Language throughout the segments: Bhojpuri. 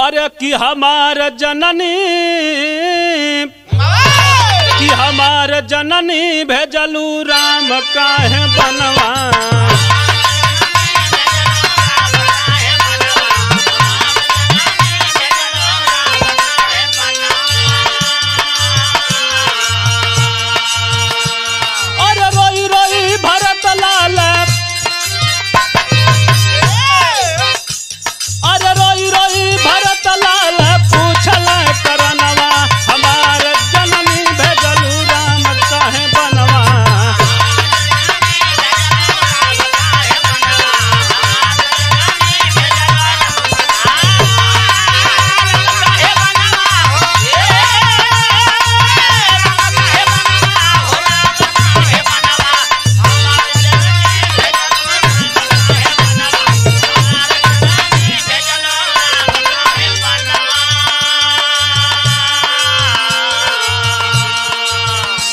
अरे कि हमार जननी कि हमार जननी भेजलू राम काहे बनवा। अरे रोई रोई भरत लाल अरे रोई रोई भरत लाल पूछल करनवा हमार जननी भेजलू राम काहे बनवा।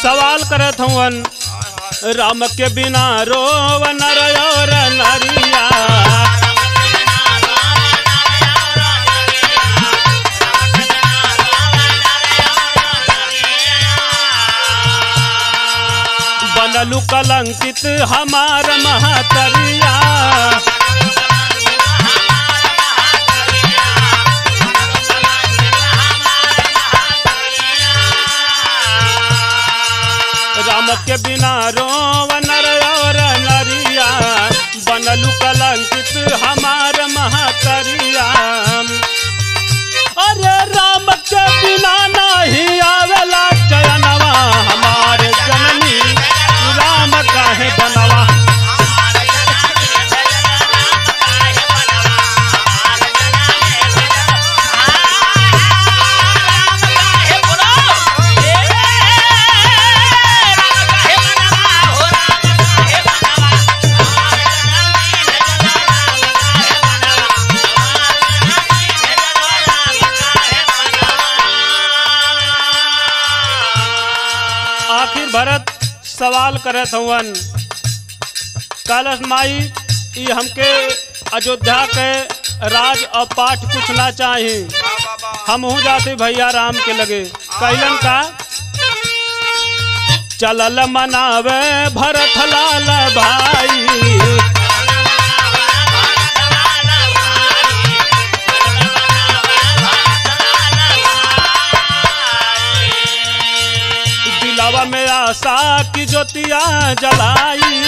सवाल करत हवन राम के बिना रोव नर और नरिया। बनलू कलंकित हमार महतरिया। राम के बिना रोव नर और नरिया बनलू कलंकित हमार महतरिया। अरे राम के बिना नहीं आवेला चयनवा हमार जननी राम काहे बनवा। आखिर भरत सवाल करत हवन कलश माई ये हमके अयोध्या के राज और पाठ कुछ ना चाही हम हो जाते भैया राम के लगे। कैलन का चलल मनावे भरत लाल भाई। दिलावा में आशा की ज्योतिया जलाई।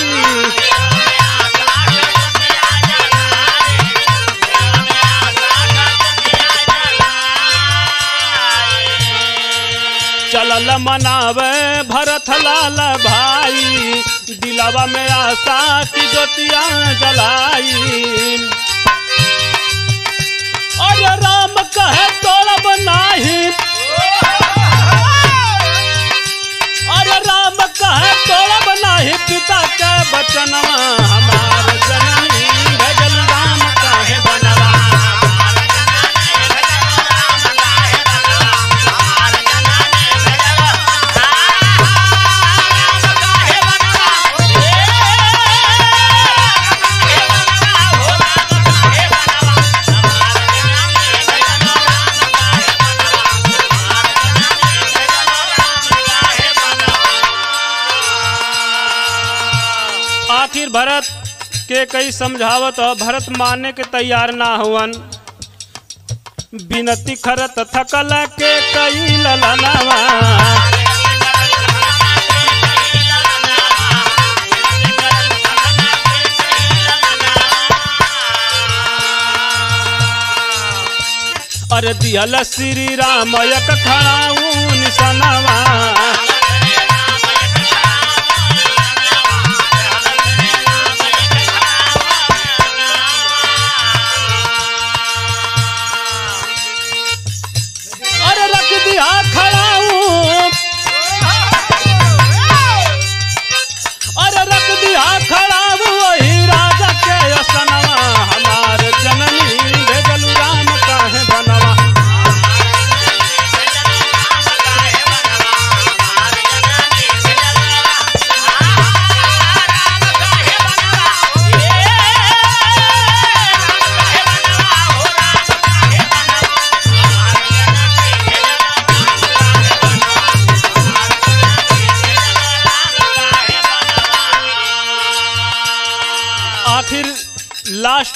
चलल मनावे भरत लाल भाई दिलावा में आशा की ज्योतिया जलाई। और राम कहे तोड़ब नाही अरे राम कहे तोड़ब नाही पिता के बचनवा हमार जननी भेजल राम काहे बनवा। आखिर भरत के कई समझावत और भरत मानने के तैयार ना हुवन। बिनती खरत थकल के कई ललनवा। अरे दियल श्री राम एक खड़ाऊ निसनवा।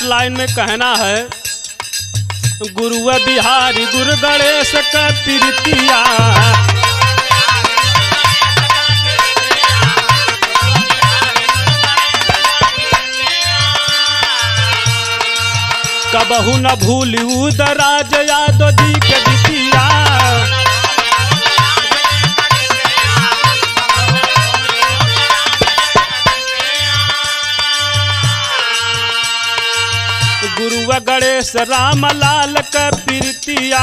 लाइन में कहना है, गुरुआ बिहारी गुरु गणेश का प्रीतिया, कबहू न भूली उदराज यादव जी के गीतिया। गुरुआ गणेश राम लाल का प्रीतिया,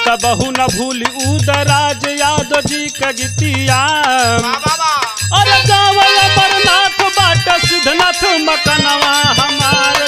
कबहू न भूली उदराज यादव जी का गीतिया। और गाँव अमरनाथ बाट सिद्धनाथ मकनवा हमार